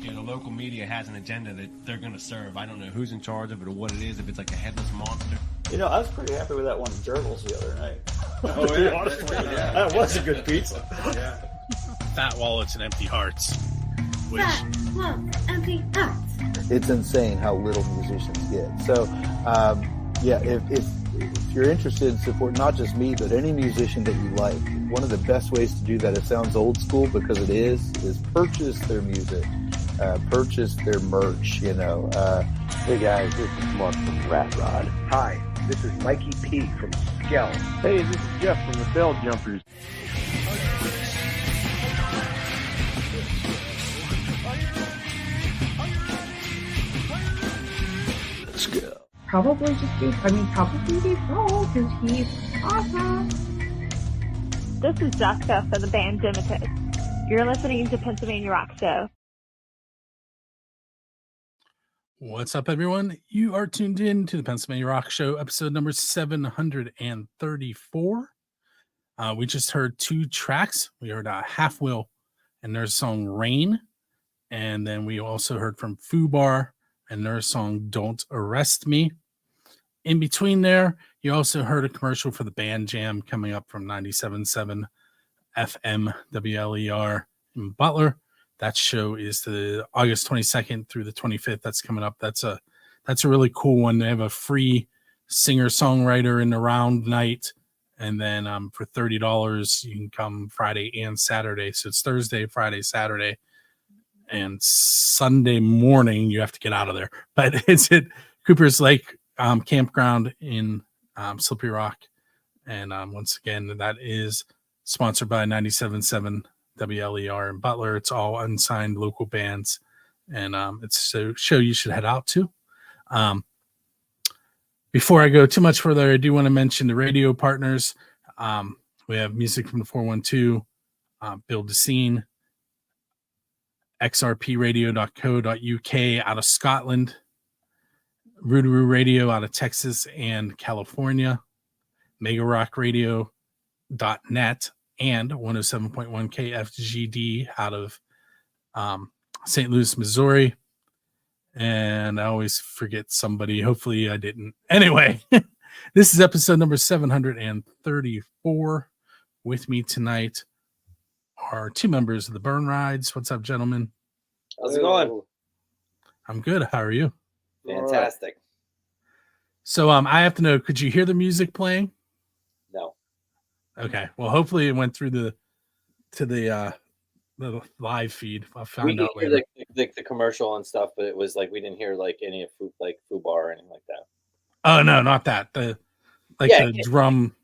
You know, the local media has an agenda that they're going to serve. I don't know who's in charge of it or what it is, if it's like a headless monster. You know, I was pretty happy with that one Gerbils the other night. Oh, yeah. Honestly, yeah. That was a good pizza. Yeah. Fat wallets and empty hearts. Which... Fat wallets, empty hearts. It's insane how little musicians get. So, yeah, if you're interested in support, not just me, but any musician that you like, one of the best ways to do that, it sounds old school because it is purchase their music, purchase their merch, you know. Hey guys, this is Mark from Rat Rod. Hi, this is Mikey P from Skell. Hey, this is Jeff from the Bell Jumpers. Let's go. Probably Dave Grohl, because he's awesome. This is Jessica for the band Dimitus. You're listening to Pennsylvania Rock Show. What's up, everyone? You are tuned in to the Pennsylvania Rock Show, episode number 734. We just heard two tracks. We heard Half Wheel and their song Rain. And then we also heard from Fubar and their song Don't Arrest Me. In between there, you also heard a commercial for the Band Jam coming up from 97.7 FM WLER in Butler. That show is the August 22nd through the 25th. That's coming up. That's a really cool one. They have a free singer-songwriter in the round night. And then for $30, you can come Friday and Saturday. So it's Thursday, Friday, Saturday. And Sunday morning, you have to get out of there. But it's at Cooper's Lake Campground in Slippery Rock. And once again, that is sponsored by 97.7 WLER in Butler. It's all unsigned local bands. And it's a show you should head out to. Before I go too much further, I do want to mention the radio partners. We have music from the 412, Build the Scene, xrpradio.co.uk out of Scotland, Rootaroo Radio out of Texas and California, megarockradio.net, and 107.1 KFGD out of St. Louis, Missouri. And I always forget somebody. Hopefully I didn't. Anyway, this is episode number 734. With me tonight are two members of the Burnrides. What's up, gentlemen? How's it going? I'm good. How are you? Fantastic. So I have to know, could you hear the music playing? No. Okay. Well, hopefully it went through the live feed. I'll find out later. The commercial and stuff, but it was like we didn't hear like any of Fubar or anything like that. Oh no, not that. The drum.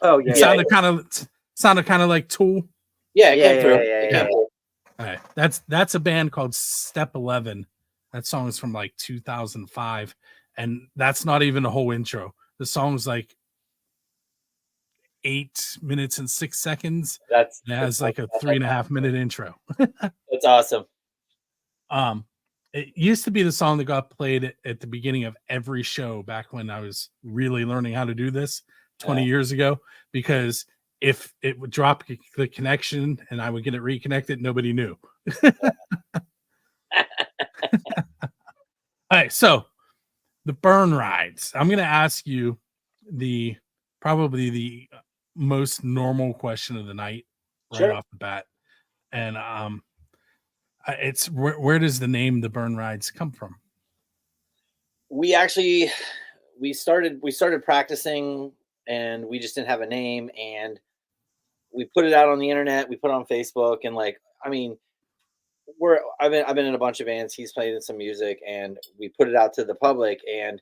Oh yeah. It sounded kind of like Tool. Yeah. All right. That's a band called Step 11. That song is from like 2005, and that's not even a whole intro. The song's like 8 minutes and 6 seconds. It has like a 3.5 minute intro. That's awesome. It used to be the song that got played at the beginning of every show back when I was really learning how to do this 20 years ago, because if it would drop the connection and I would get it reconnected, nobody knew. All right, so the Burnrides. I'm going to ask you probably the most normal question of the night right off the bat, and it's where does the name the Burnrides come from? We started practicing, and we just didn't have a name, and we put it out on the internet. We put it on Facebook, and I've been in a bunch of bands. He's played in some music, and we put it out to the public, and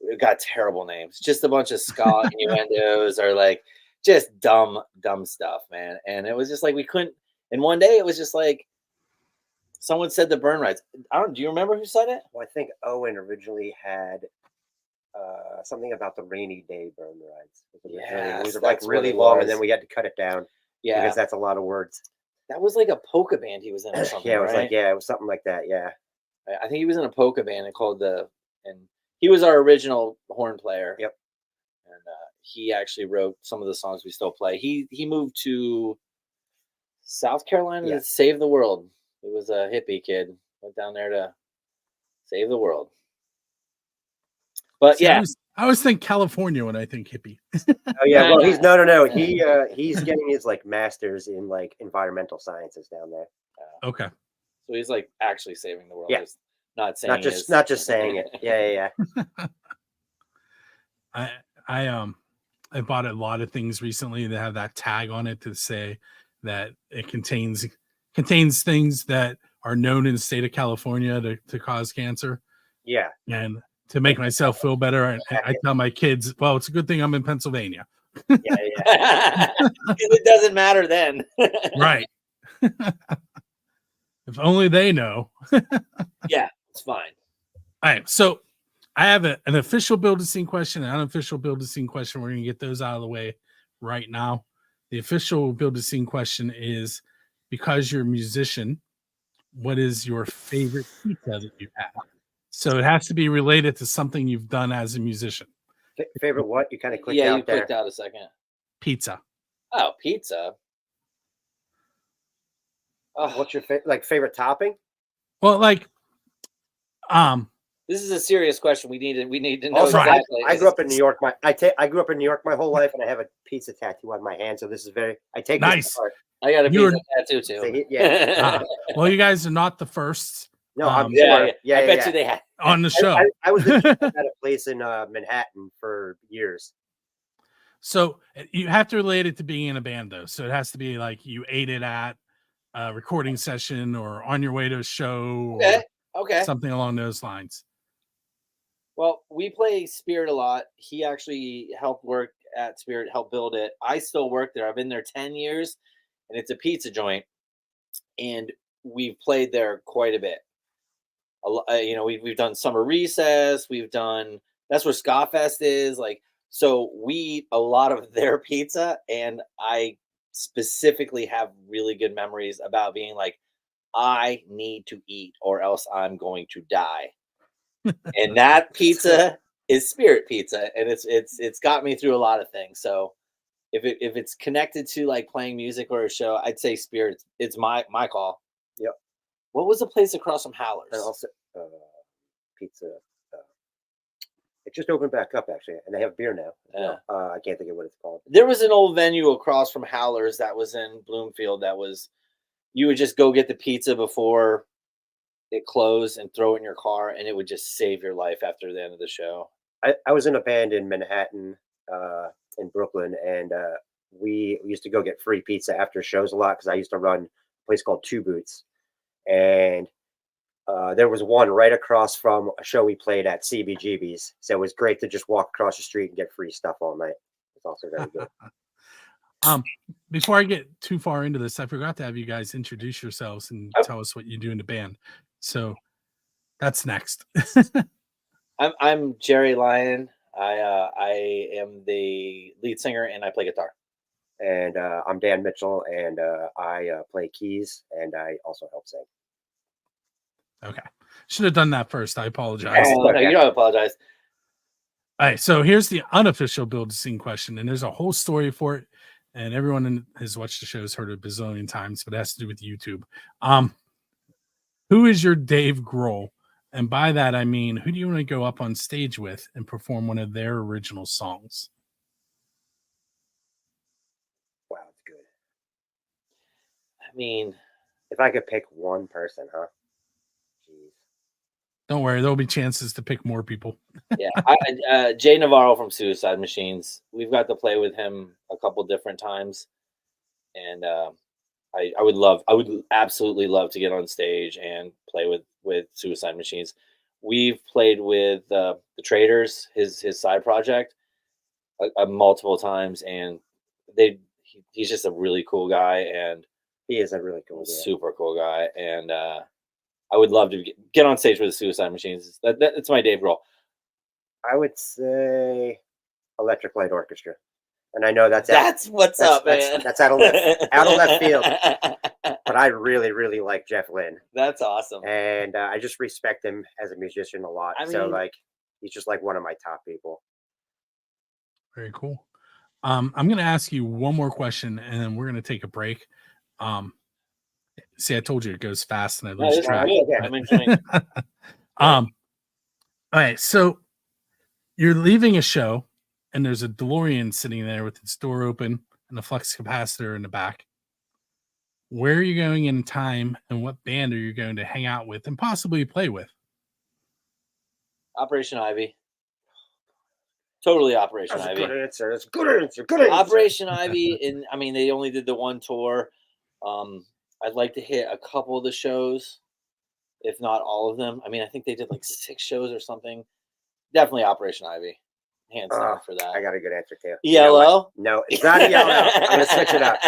it got terrible names. Just a bunch of ska innuendos or like just dumb stuff, man. And it was just like we couldn't. And one day it was just like someone said the Burnrides. Do you remember who said it? Well, I think Owen originally had something about the rainy day Burnrides. It was like really long, and then we had to cut it down. Yeah, because that's a lot of words. That was like a polka band he was in or something. Yeah, it was it was something like that. Yeah, I think he was in a polka band and he was our original horn player. Yep. And he actually wrote some of the songs we still play. He moved to South Carolina to save the world. He was a hippie kid. Went down there to save the world. But See, yeah, I always think California when I think hippie. Oh yeah, well he's no. He's getting his like master's in like environmental sciences down there. Okay. So he's like actually saving the world. Yeah. Just not saying Not just saying it. Yeah. I bought a lot of things recently that have that tag on it to say that it contains things that are known in the state of California to cause cancer. Yeah. And to make myself feel better, I tell my kids, well, it's a good thing I'm in Pennsylvania. Yeah. It doesn't matter then. Right. If only they know. Yeah, it's fine. All right. So I have an official build a scene question, an unofficial build a scene question. We're going to get those out of the way right now. The official build a scene question is, because you're a musician, what is your favorite pizza that you've had? So it has to be related to something you've done as a musician. Favorite what? You kind of clicked Yeah, out you there. clicked out a second. Pizza. Oh, pizza. What's your favorite topping? Well, like, this is a serious question. We need to know Also, exactly. I grew up in New York. I grew up in New York my whole life, and I have a pizza tattoo on my hand. So this is I take nice. This apart. I got a pizza tattoo too. So yeah. Well, you guys are not the first. No, I'm sure. Yeah, I bet you they had on the show. I was at a place in Manhattan for years. So you have to relate it to being in a band, though. So it has to be like you ate it at a recording session or on your way to a show. Okay. Something along those lines. Well, we play Spirit a lot. He actually helped work at Spirit, helped build it. I still work there. I've been there 10 years, and it's a pizza joint. And we've played there quite a bit. We've done Summer Recess. That's where Ska Fest is. So we eat a lot of their pizza, and I specifically have really good memories about being like, I need to eat or else I'm going to die. And that pizza is Spirit pizza, and it's got me through a lot of things. So if it's connected to like playing music or a show, I'd say Spirit. It's my call. Yep. What was the place across from Howlers? And also pizza. It just opened back up actually, and they have beer now. Yeah. I can't think of what it's called. There was an old venue across from Howlers that was in Bloomfield. You would just go get the pizza before it closed and throw it in your car, and it would just save your life after the end of the show. I was in a band in Manhattan, in Brooklyn, and we used to go get free pizza after shows a lot because I used to run a place called Two Boots, and there was one right across from a show we played at CBGB's. So it was great to just walk across the street and get free stuff all night. It's also very good. Before I get too far into this, I forgot to have you guys introduce yourselves and tell us what you do in the band. So that's next. I'm Jerry Lyon. I am the lead singer and I play guitar. And I'm Dan Mitchell, and I play keys, and I also help sing. Okay. Should have done that first. I apologize. Oh, no, you don't apologize. All right. So here's the unofficial build a scene question, and there's a whole story for it. And everyone has watched the show has heard it a bazillion times, but it has to do with YouTube. Who is your Dave Grohl? And by that, I mean, who do you want to go up on stage with and perform one of their original songs? Wow, that's good. I mean, if I could pick one person, huh? Jeez. Don't worry, there'll be chances to pick more people. Yeah, Jay Navarro from Suicide Machines. We've got to play with him a couple different times, and I would absolutely love to get on stage and play with Suicide Machines. We've played with the Traders, his side project, multiple times, and he's just a really cool guy, and he is a really cool, super cool guy, and I would love to get on stage with the Suicide Machines. That's my Dave Grohl. I would say Electric Light Orchestra. And I know that's what's up, man. That's out of left field. But I really, really like Jeff Lynne. That's awesome. And I just respect him as a musician a lot. So he's just like one of my top people. Very cool. I'm going to ask you one more question, and then we're going to take a break. See, I told you it goes fast and I No, lose this is track. good. I'm enjoying it. All right, so you're leaving a show and there's a DeLorean sitting there with its door open and a flux capacitor in the back. Where are you going in time and what band are you going to hang out with and possibly play with? Operation Ivy. Totally Operation That's a Ivy. good answer. That's a good answer. Good answer. Operation Ivy, and I mean, they only did the one tour. I'd like to hit a couple of the shows, if not all of them. I mean, I think they did like 6 shows or something. Definitely Operation Ivy. Hands down for that. I got a good answer too. Yellow? No, it's not a yellow. I'm going to switch it up.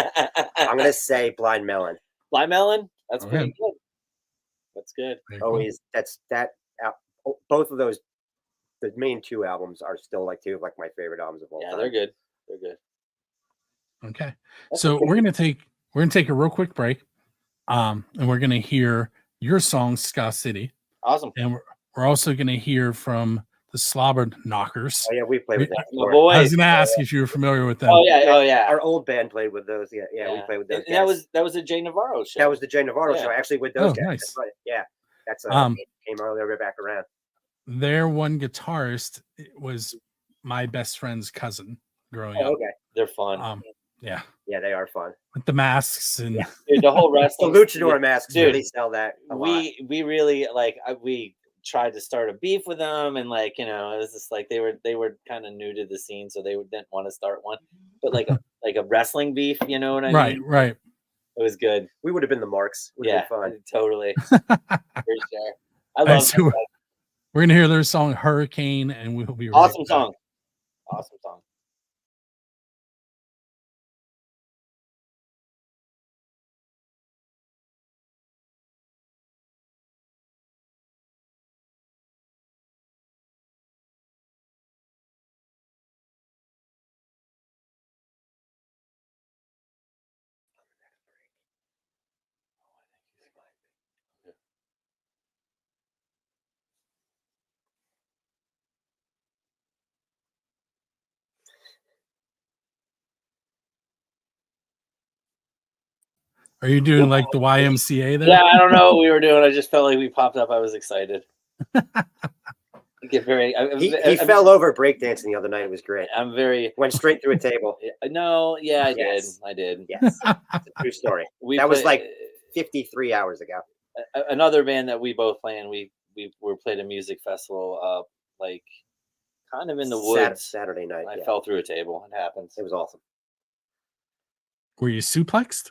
I'm going to say Blind Melon. Blind Melon? That's pretty good. That's good. Always, both of those, the main 2 albums are still like 2 of like my favorite albums of all time. Yeah, they're good. They're good. Okay. So we're gonna take a real quick break. And we're gonna hear your song, Ska City. Awesome. And we're also gonna hear from the Slobber Knockers. Oh yeah, we played with that. My boy. I was gonna ask if you were familiar with them. Oh yeah. Our old band played with those. Yeah, we played with those. And that was a Jay Navarro show. That was the Jay Navarro show, actually, with those guys. Nice. That's right. Yeah, that's came all the way back around. Their one guitarist was my best friend's cousin growing up. Okay, they're fun. Yeah, they are fun with the masks and dude, the whole rest. The luchador masks dude, really sell that. We really we tried to start a beef with them, and like, you know, it was just like they were kind of new to the scene, so they didn't want to start one. But like a wrestling beef, you know what I mean? Right. It was good. We would have been the Marks. Would have been fun. Totally. For sure. I love so we're gonna hear their song Hurricane, and we'll be awesome right song. Awesome song. Are you doing like the YMCA there? Yeah, I don't know what we were doing. I just felt like we popped up. I was excited. He fell over breakdancing the other night. It was great. Went straight through a table. No, yeah, I did. Yes, it's a true story. That was like 53 hours ago. Another band that we both play in. We were played a music festival, like kind of in the woods. Saturday night. I fell through a table. It happens. It was awesome. Were you suplexed?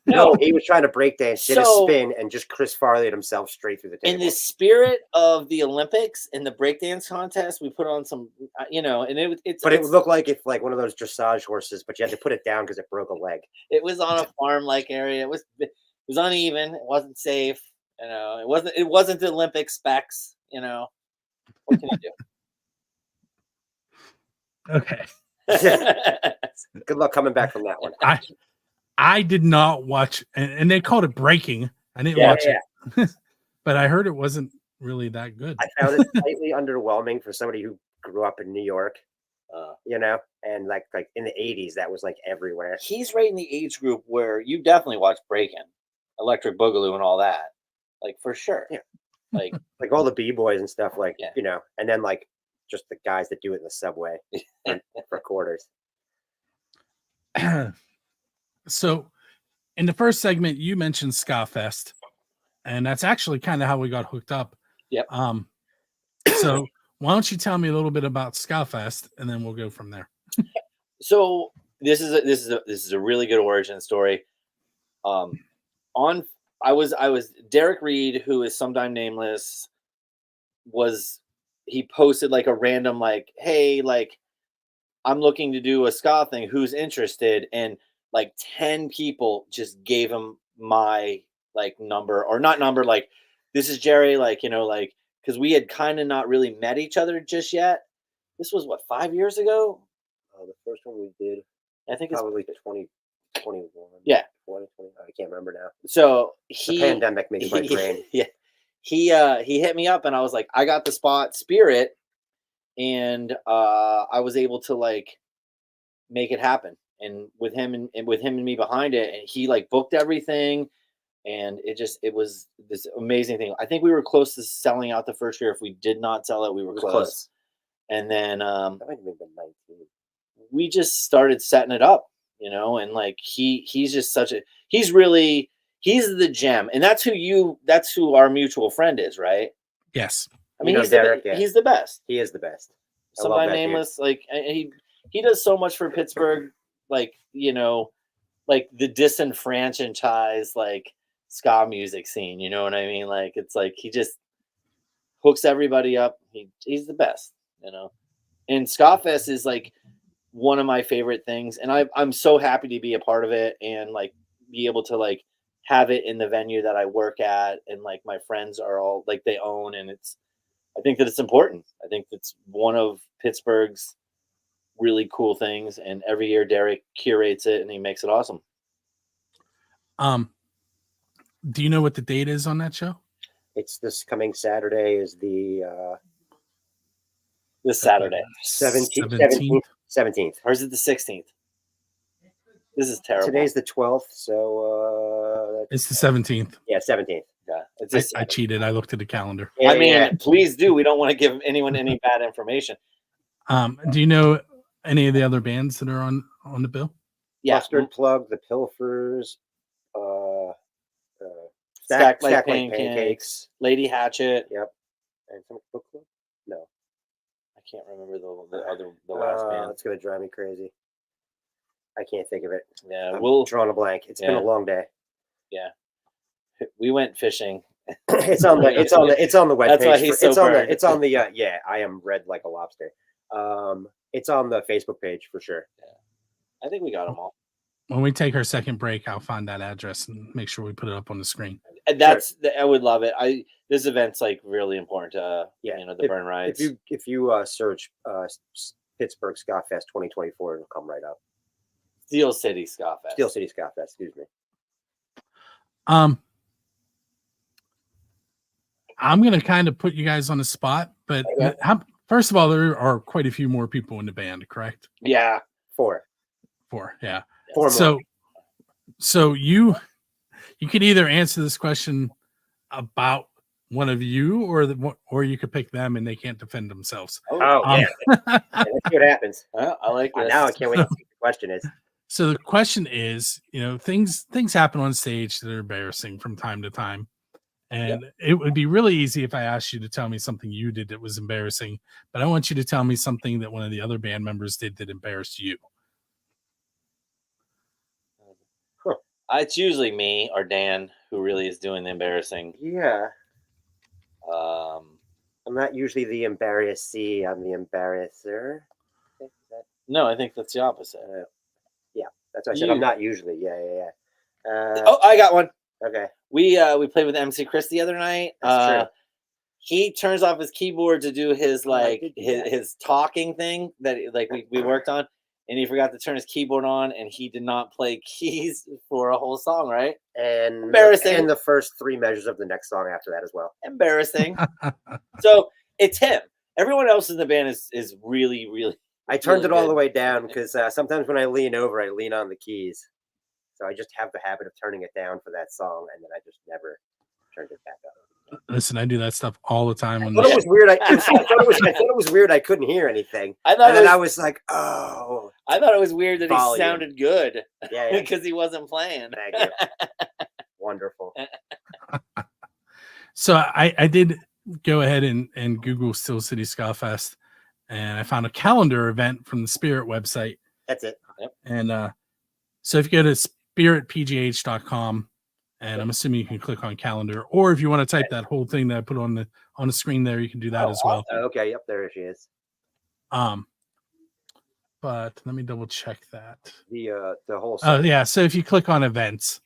No, he was trying to breakdance, did a spin, and just Chris Farley'd himself straight through the table. In the spirit of the Olympics and the breakdance contest, we put on some, you know, and it would look like if like one of those dressage horses, but you had to put it down because it broke a leg. It was on a farm-like area. It was uneven. It wasn't safe. You know, it wasn't the Olympic specs. You know, what can you do? Okay. Good luck coming back from that one. I did not watch, and they called it breaking. I didn't watch it, but I heard it wasn't really that good. I found it slightly underwhelming for somebody who grew up in New York, you know, and like in the 80s, that was like everywhere. He's right in the age group where you definitely watch Breakin', Electric Boogaloo, and all that, like for sure. Yeah, like all the B-boys and stuff, like you know, and then like just the guys that do it in the subway for quarters. So in the first segment, you mentioned Ska Fest, and that's actually kind of how we got hooked up. Yep. So why don't you tell me a little bit about Ska Fest, and then we'll go from there. So this is a really good origin story. I was Derek Reed, who is sometime nameless, he posted like a random like, hey, like I'm looking to do a ska thing. Who's interested? And like 10 people just gave him my like number, or not number, like, this is Jerry, like, you know, like, because we had kind of not really met each other just yet. This was what, 5 years ago? The first one we did, I think probably 2021. Yeah. 2020. I can't remember now. So the pandemic made my brain. Yeah. He hit me up and I was like, I got the spot, Spirit. And I was able to like make it happen. And with him and me behind it, and he like booked everything. And it was this amazing thing. I think we were close to selling out the first year. If we did not sell it, we were close. And then that might have been 19. we just started setting it up, and like he's just he's the gem. And that's who our mutual friend is, right? Yes. I mean, he's Derek, he's the best. He is the best. Somebody nameless, like he does so much for Pittsburgh, like like the disenfranchised like ska music scene. You know what I mean? Like it's like he just hooks everybody up. He's the best, And Ska Fest is like one of my favorite things, and I'm so happy to be a part of it and like be able to like have it in the venue that I work at, and like my friends are all like they own, and I think that it's important. I think it's one of Pittsburgh's really cool things, and every year Derek curates it and he makes it awesome. Do you know what the date is on that show? It's this coming Saturday. Is this Saturday 17th, or is it the 16th? This is terrible. Today's the 12th, so it's the 17th. Yeah, 17th. Yeah, I cheated. I looked at the calendar. I mean, please do. We don't want to give anyone any bad information. Do you know any of the other bands that are on the bill? Yeah, Mustard Plug, the Pilfers, Stack Like Pancakes, Lady Hatchet. Yep. And some book club? No, I can't remember the last band. It's gonna drive me crazy. I can't think of it. Yeah, I'm drawing a blank. It's been a long day. Yeah, we went fishing. It's on the webpage. That's why he's so burned. It's on the yeah. I am red like a lobster. It's on the Facebook page for sure. Yeah, I think we got them all. When we take our second break, I'll find that address and make sure we put it up on the screen. And I would love it. This event's like really important to the Burnrides. If you search Pittsburgh Ska Fest 2024, it'll come right up. Steel City Ska Fest. Steel City Ska Fest. Excuse me. I'm gonna kind of put you guys on the spot, but first of all, there are quite a few more people in the band, correct? Yeah, four. Yeah. Four more. So you could either answer this question about one of you, or you could pick them and they can't defend themselves. Yeah. Let's see what happens. I like this. Now I can't wait to see what the question is. So the question is, things happen on stage that are embarrassing from time to time. And it would be really easy if I asked you to tell me something you did that was embarrassing, but I want you to tell me something that one of the other band members did that embarrassed you. It's usually me or Dan who really is doing the embarrassing. Yeah. I'm not usually the embarrassee. I'm the embarrasser. No, I think that's the opposite. Yeah, that's what I said. I'm not usually. Yeah. I got one. Okay. We played with MC Chris the other night. That's true. He turns off his keyboard to do his his talking thing that we worked on, and he forgot to turn his keyboard on, and he did not play keys for a whole song, right? And embarrassing. And the first three measures of the next song after that as well. Embarrassing. So it's him. Everyone else in the band is really, really. I turned it all the way down because sometimes when I lean over, I lean on the keys. So I just have the habit of turning it down for that song, and then I just never turned it back up. Listen, I do that stuff all the time. I thought it was weird. I thought it was weird. I couldn't hear anything. I was like, oh. I thought it was weird that he sounded good. Yeah. Because he wasn't playing. Thank you. Wonderful. So I did go ahead and Google Steel City Ska Fest, and I found a calendar event from the Spirit website. That's it. Yep. And so if you go to spiritpgh.com, and I'm assuming you can click on calendar, or if you want to type that whole thing that I put on the screen there, you can do that as well. Okay, yep, there she is. But let me double check that. The whole yeah, so if you click on events.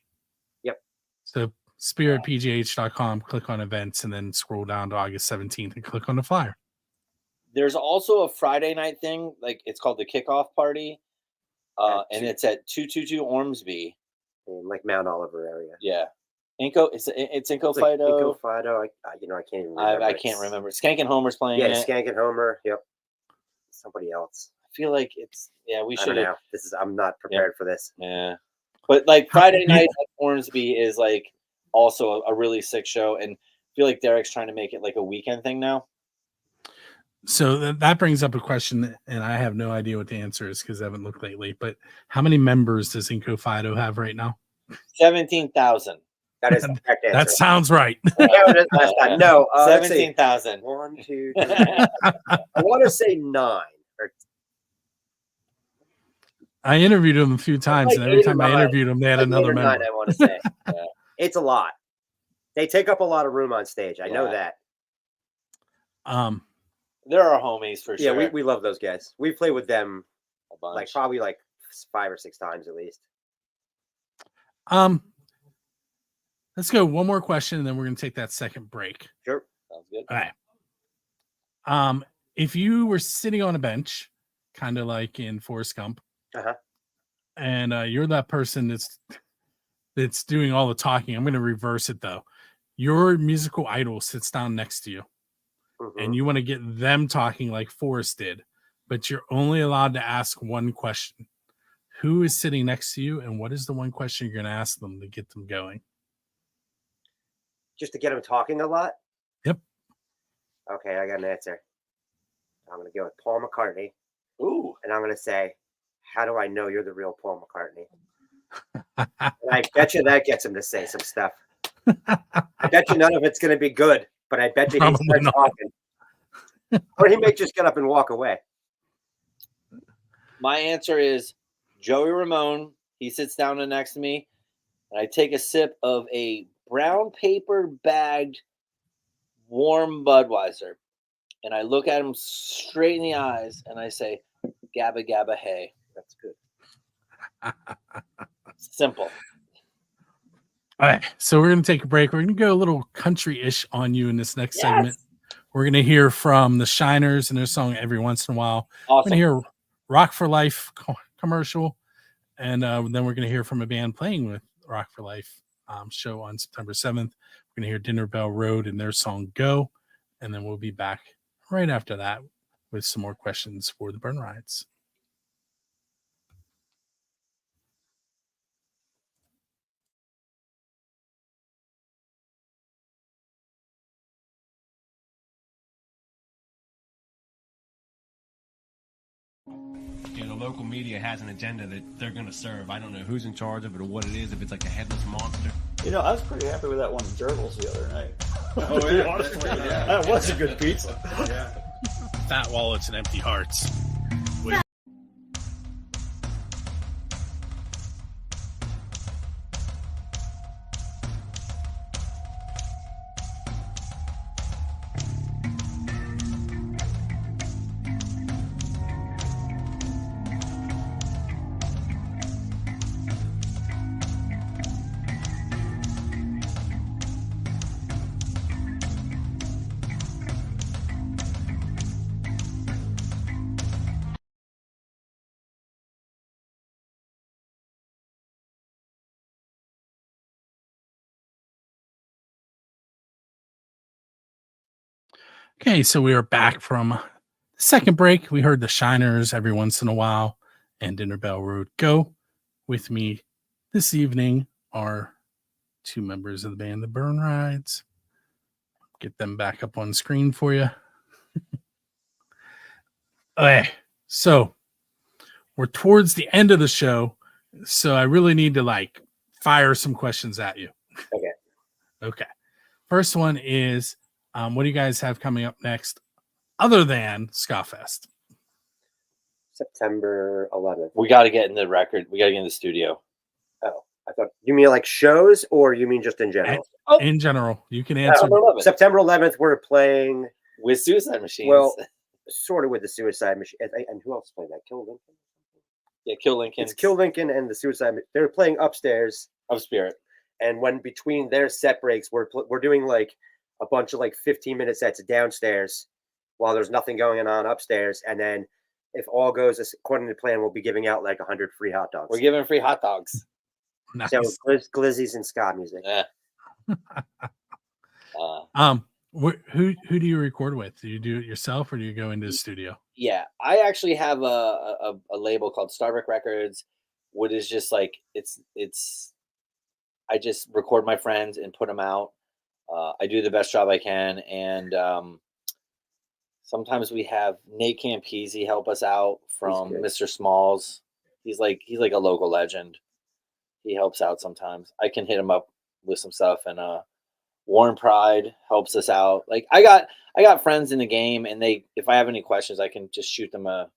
Yep. So spiritpgh.com, click on events, and then scroll down to August 17th and click on the flyer. There's also a Friday night thing, like it's called the kickoff party. And it's at 222 Ormsby. In like Mount Oliver area. Yeah. It's Inco Fido. Inco Fido. I can't even remember. I can't remember. Skank and Homer's playing it. Yeah, Skank and Homer. Yep. Somebody else. I feel like we should. I don't know. I'm not prepared for this. Yeah. But like Friday night at Ormsby is like also a really sick show. And I feel like Derek's trying to make it like a weekend thing now. So that brings up a question, and I have no idea what the answer is because I haven't looked lately. But how many members does Inco Fido have right now? 17,000. That is the correct answer. That sounds right. No, 17,000. 1, 2, 3. I want to say 9. I interviewed them a few times, like and every 8 or time I 9. interviewed them, they had Like another 8 or 9, member. I want to say. Yeah. It's a lot. They take up a lot of room on stage. I know that. There are homies for sure. Yeah, we love those guys. We play with them a bunch. probably 5 or 6 times at least. Let's go one more question, and then we're going to take that second break. Sure. Sounds good. All right. If you were sitting on a bench, kind of like in Forrest Gump, and you're that person that's doing all the talking, I'm going to reverse it though. Your musical idol sits down next to you, and you want to get them talking like Forrest did, but you're only allowed to ask one question. Who is sitting next to you, and what is the one question you're going to ask them to get them going? Just to get them talking a lot? Yep. Okay, I got an answer. I'm going to go with Paul McCartney. Ooh. And I'm going to say, how do I know you're the real Paul McCartney? And I bet you that gets him to say some stuff. I bet you none of it's going to be good, but I bet you he starts talking. Or he may just get up and walk away. My answer is Joey Ramone. He sits down next to me, and I take a sip of a brown paper bagged warm Budweiser, and I look at him straight in the eyes, and I say, "Gabba gabba hey." That's good. Simple. All right, so we're going to take a break. We're going to go a little country-ish on you in this next segment. We're going to hear from the Shiners and their song "Every Once in a While." Awesome. We're going to hear Rock for Life commercial, and then we're going to hear from a band playing with Rock for Life show on September 7th. We're going to hear Dinner Bell Road and their song "Go," and then we'll be back right after that with some more questions for the Burnrides. Yeah, the local media has an agenda that they're going to serve. I don't know who's in charge of it or what it is, if it's like a headless monster. You know, I was pretty happy with that one Gerbils the other night. Oh, To be yeah. honest with you. Yeah. That was a good pizza. Yeah. Fat wallets and empty hearts. Okay, so we are back from the second break. We heard the Shiners "Every Once in a While" and Dinner Bell Road "Go." With me this evening are two members of the band, the Burnrides. Get them back up on screen for you. Okay, so we're towards the end of the show, so I really need to fire some questions at you. Okay. First one is, what do you guys have coming up next other than Ska Fest? September 11th. We got to get in the record. We got to get in the studio. Oh, I thought you mean like shows, or you mean just in general? In general, you can answer. September 11th, we're playing with Suicide Machines. Well, sort of with the Suicide Machine. And who else played that? Kill Lincoln? Yeah, Kill Lincoln. It's Kill Lincoln and the Suicide. They're playing upstairs of Spirit. And when between their set breaks, we're doing like a bunch of 15-minute sets downstairs while there's nothing going on upstairs. And then if all goes according to plan, we'll be giving out 100 free hot dogs. We're giving free hot dogs. Nice. So glizzies and ska music. Yeah. Who do you record with? Do you do it yourself or do you go into the studio? Yeah, I actually have a label called Starbuck Records, what is just it's I just record my friends and put them out. I do the best job I can, and sometimes we have Nate Campese help us out from Mr. Smalls. He's like a local legend. He helps out sometimes. I can hit him up with some stuff, and Warren Pride helps us out. Like I got friends in the game, and if I have any questions, I can just shoot them a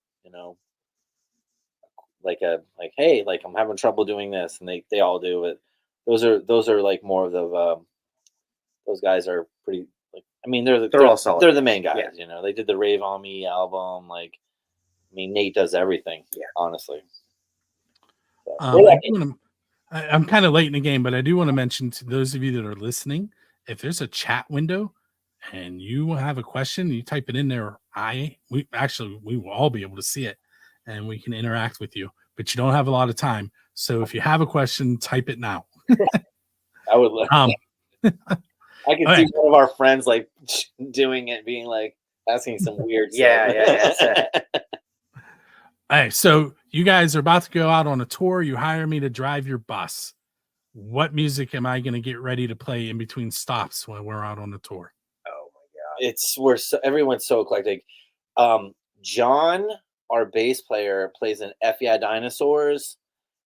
hey, like I'm having trouble doing this, and they all do it. Those are like more of the those guys are pretty, like, I mean, they're all solid. They're the main guys, They did the Rave on Me album. Like, I mean, Nate does everything. Yeah, honestly. So, I'm kind of late in the game, but I do want to mention to those of you that are listening, if there's a chat window and you have a question, you type it in there. We will all be able to see it, and we can interact with you. But you don't have a lot of time, so if you have a question, type it now. I would love. I can see one of our friends like doing it, being like asking some weird stuff. Yeah. Hey, so you guys are about to go out on a tour. You hire me to drive your bus. What music am I going to get ready to play in between stops when we're out on the tour? Oh my God! Everyone's so eclectic. John, our bass player, plays in FEI Dinosaurs.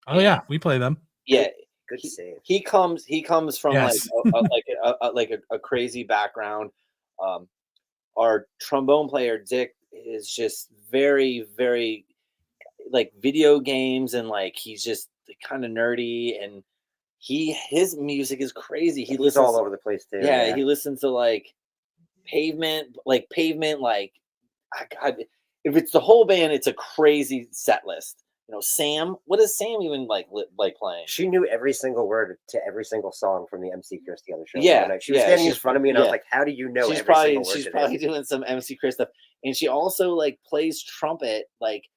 Oh yeah, we play them. Yeah. Good save. He comes from Yes. like a crazy background. Our trombone player Dick is just very, very like video games, and like he's just kind of nerdy, and his music is crazy. He's all over the place too. Yeah, he listens to like Pavement. Like God, if it's the whole band, it's a crazy set list. Sam, what is Sam even like playing? She knew every single word to every single song from the MC Chris the other show. Yeah, she was standing in front of me, and I was like, "How do you know every single word?" She's probably doing some MC Chris stuff, and she also like plays trumpet, like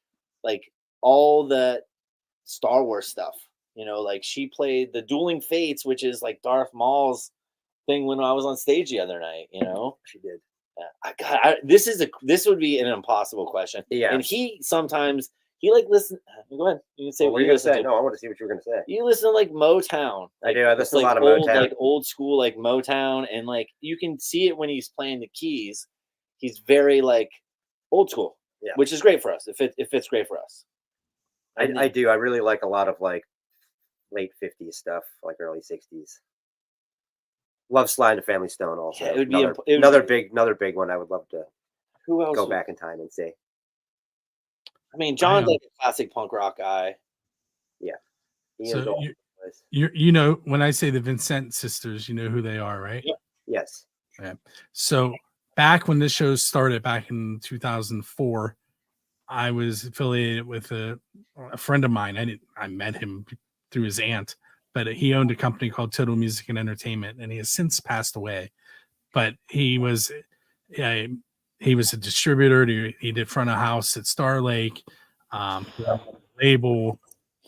all the Star Wars stuff. Like she played the Dueling Fates, which is like Darth Maul's thing when I was on stage the other night. She did. This would be an impossible question. Yeah, and he sometimes. He like listen. Go ahead. You can say what you're gonna say. No, I want to see what you were gonna say. You listen to like Motown. I do. I listen to a lot of old, Motown, like old school, like Motown, and like you can see it when he's playing the keys. He's very like old school, which is great for us. If it's great for us, I do. I really like a lot of like late 50s stuff, like early 60s. Love Slide to Family Stone also. Yeah, it would be another big one. I would love to go back in time and see. I mean, John's like a classic punk rock guy. Yeah. So you know, when I say the Vincent sisters, you know who they are, right? Yep. Yes. Yeah. So back when this show started back in 2004, I was affiliated with a friend of mine. I met him through his aunt, but he owned a company called Total Music and Entertainment, and he has since passed away. But he was a distributor. He did front of house at Star Lake, label,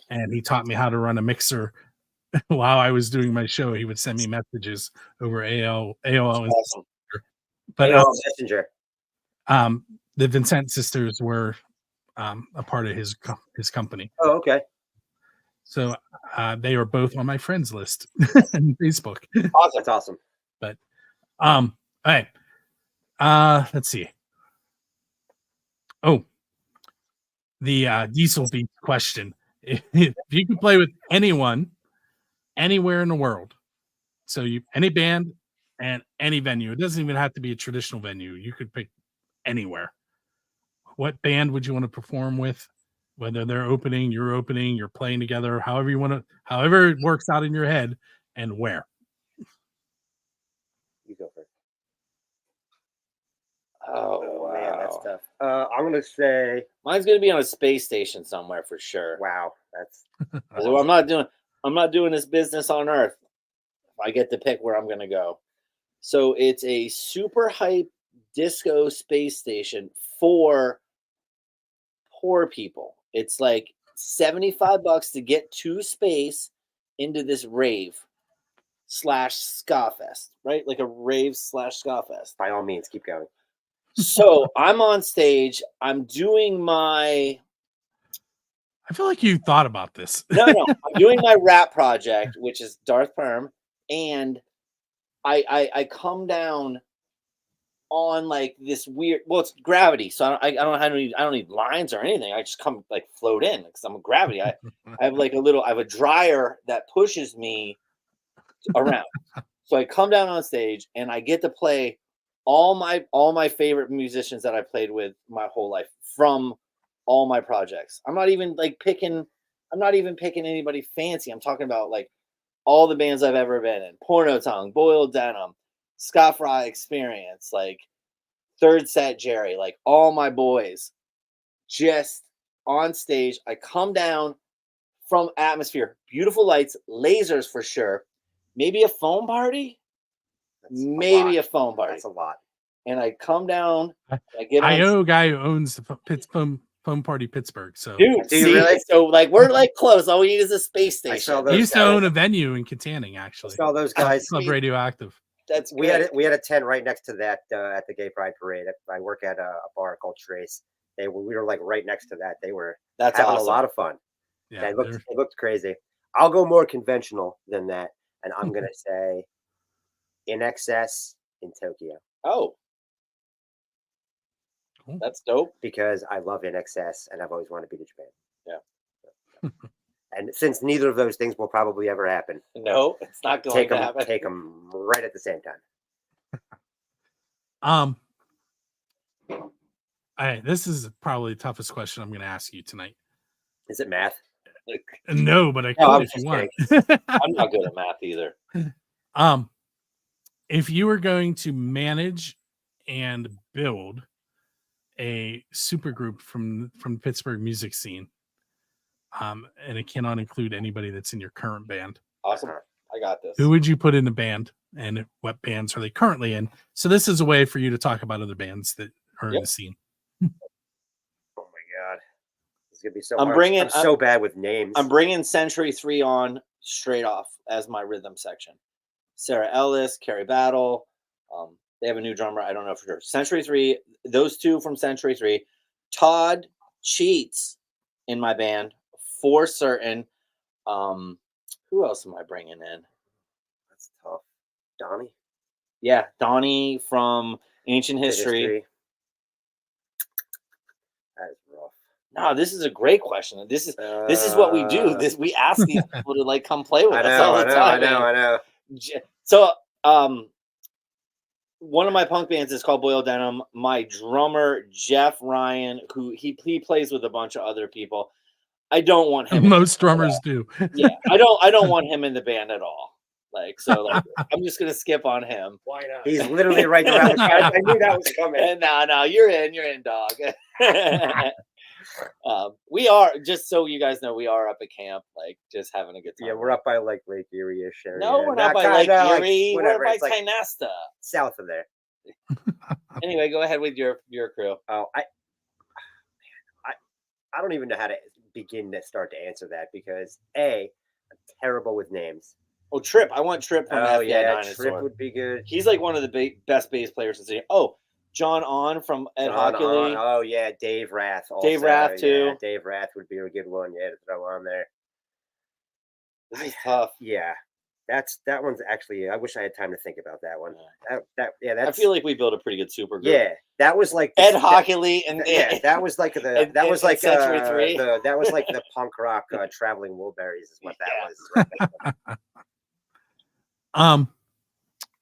and he taught me how to run a mixer. While I was doing my show, he would send me messages over AOL. Awesome. But Messenger. The Vincent sisters were a part of his company. Oh, okay. So they are both on my friends list on Facebook. Awesome. That's awesome. But all right. Let's see. Oh, the Diesel Beat question. If you could play with anyone, anywhere in the world, so any band and any venue, it doesn't even have to be a traditional venue. You could pick anywhere. What band would you want to perform with? Whether they're opening, you're playing together, however it works out in your head, and where. You go first. Oh wow. Man, that's tough. I'm gonna say mine's gonna be on a space station somewhere for sure. Wow, that's. So I'm not doing this business on Earth. If I get to pick where I'm gonna go, so it's a super hype disco space station for poor people. It's like $75 to get to space into this rave / ska fest, right? Like a rave / ska fest. By all means, keep going. So I'm on stage. I'm doing my I feel like you thought about this. No, I'm doing my rap project, which is Darth Perm, and I come down on like this weird. Well, it's gravity, so I don't need lines or anything. I just come like float in because I'm a gravity. I have like I have a dryer that pushes me around. So I come down on stage and I get to play all my favorite musicians that I played with my whole life from all my projects. I'm not even picking anybody fancy. I'm talking about like all the bands I've ever been in. Porno Tongue, Boiled Denim, Scott Fry Experience, like Third Set Jerry, like all my boys just on stage. I come down from atmosphere, beautiful lights, lasers for sure, maybe a foam party. Maybe a foam party. That's a lot. And I come down. I get on. IO guy who owns the foam party Pittsburgh. So, dude, do you really? So like we're like close. All we need is a space station. He used to own a venue in Katanning, actually. I saw those guys. Club Radioactive. That's we had a tent right next to that at the Gay Pride Parade. I work at a bar called Trace. We were like right next to that. They were having awesome. A lot of fun. Yeah, it looked crazy. I'll go more conventional than that, and I'm gonna say In Excess in Tokyo. Oh, cool. That's dope. Because I love In Excess, and I've always wanted to be to Japan. Yeah. And since neither of those things will probably ever happen, no, it's not going to happen. Take them right at the same time. All right, this is probably the toughest question I'm going to ask you tonight. Is it math? No, but I could if you want. I'm not good at math either. If you were going to manage and build a supergroup from the Pittsburgh music scene, and it cannot include anybody that's in your current band. Awesome. I got this. Who would you put in the band, and what bands are they currently in? So this is a way for you to talk about other bands that are in the scene. Oh my God. It's going to be so hard. I'm so bad with names. I'm bringing Century 3 on straight off as my rhythm section. Sarah Ellis, Carrie Battle. They have a new drummer. I don't know for sure. Century 3, those two from Century 3. Todd Cheats in my band for certain. Who else am I bringing in? That's tough. Donnie? Yeah, Donnie from Ancient History. That is rough. No, this is a great question. This is what we do. We ask these people to like come play with us all the time. I know. So, one of my punk bands is called Boiled Denim. My drummer Jeff Ryan, who he plays with a bunch of other people. I don't want him. Most drummers do. Yeah, I don't want him in the band at all. I'm just gonna skip on him. Why not? He's literally right around the corner. I knew that was coming. No, you're in, dog. We are, just so you guys know, we are up at camp, like just having a good time. Yeah, we're up by like Lake Erie-ish area. No, we're not by Lake Erie. We're by Kynesta, south of there. Anyway, go ahead with your crew. Oh, I don't even know how to begin to start to answer that because I'm terrible with names. Oh, Trip. I want Trip from FBI Dinosaur. Trip would be good. He's like one of the best bass players in the city. Oh, John On from Ed Hockley. Oh, yeah. Dave Rath. Also. Dave Rath, too. Yeah, Dave Rath would be a good one, to throw on there. This is tough. Yeah. That one's actually, I wish I had time to think about that one. I feel like we built a pretty good super group. Yeah. That was like Ed Hockley and that was like Century 3. That was like the punk rock Traveling Wilburys is what that was. All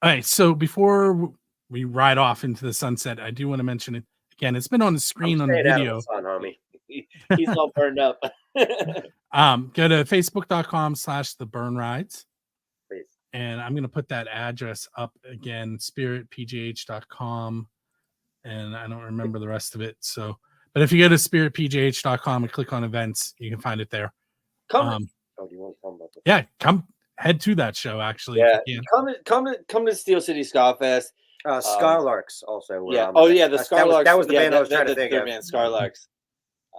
right, so before we ride off into the sunset, I do want to mention it again. It's been on the screen on the video. Homie. He's all burned up. Go to facebook.com/the Burnrides. Please. And I'm going to put that address up again, spiritpgh.com. And I don't remember the rest of it. So, but if you go to spiritpgh.com and click on events, you can find it there. Come. Do you want to talk about this? Yeah, come head to that show. Actually, yeah. Come to Steel City Ska Fest. Scarlarks also. Yeah. The Scarlarks. That was the band I was trying to think of. Scarlarks.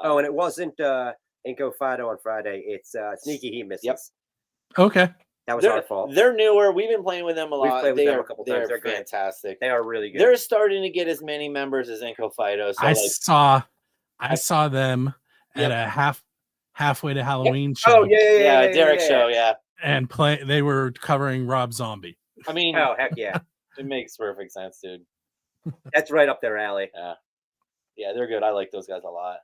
And it wasn't Inco Fido on Friday. It's Sneaky Heat Misses. Yep. Okay. That was our fault. They're newer. We've been playing with them a lot. We've played with them a couple times. They're fantastic. They are really good. They're starting to get as many members as Inco Fido. So I saw them at a Halfway to Halloween show. Oh yeah, Derek's show, yeah. And they were covering Rob Zombie. I mean, oh heck yeah, it makes perfect sense, dude. that's right up their alley. Yeah, they're good. I like those guys a lot.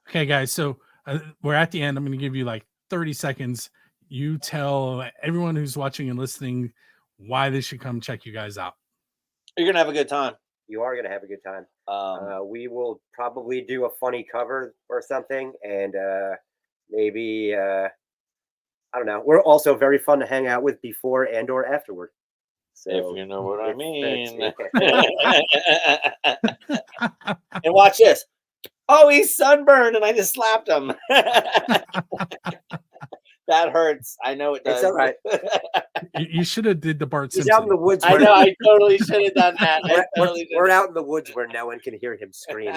Okay, guys, so we're at the end. I'm going to give you like 30 seconds. You tell everyone who's watching and listening why they should come check you guys out. You're gonna have a good time. You are gonna have a good time. We will probably do a funny cover or something, and maybe I don't know. We're also very fun to hang out with before and or afterward. So if you know what I mean. And watch this. Oh, he's sunburned, and I just slapped him. That hurts. I know it does. It's all right. You should have did the Bart He's Simpson. out in the woods. I know. I totally should have done that. We're out in the woods where no one can hear him scream.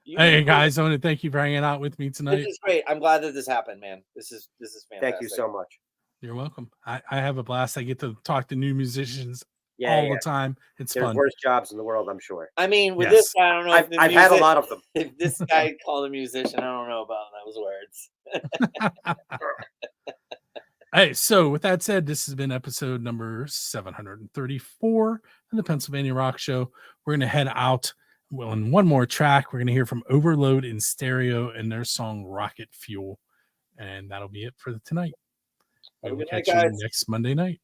Hey guys, I want to thank you for hanging out with me tonight. This is great. I'm glad that this happened, man. This is fantastic. Thank you so much. You're welcome. I have a blast. I get to talk to new musicians all the time. It's There's fun. worse jobs in the world, I'm sure. I mean, with this guy, I don't know. I've had a lot of them. If this guy called a musician, I don't know about those words. Hey, so with that said, this has been episode number 734 of the Pennsylvania Rock Show. We're going to head out on one more track. We're going to hear from Overload in Stereo and their song Rocket Fuel. And that'll be it for tonight. We will catch you next Monday night.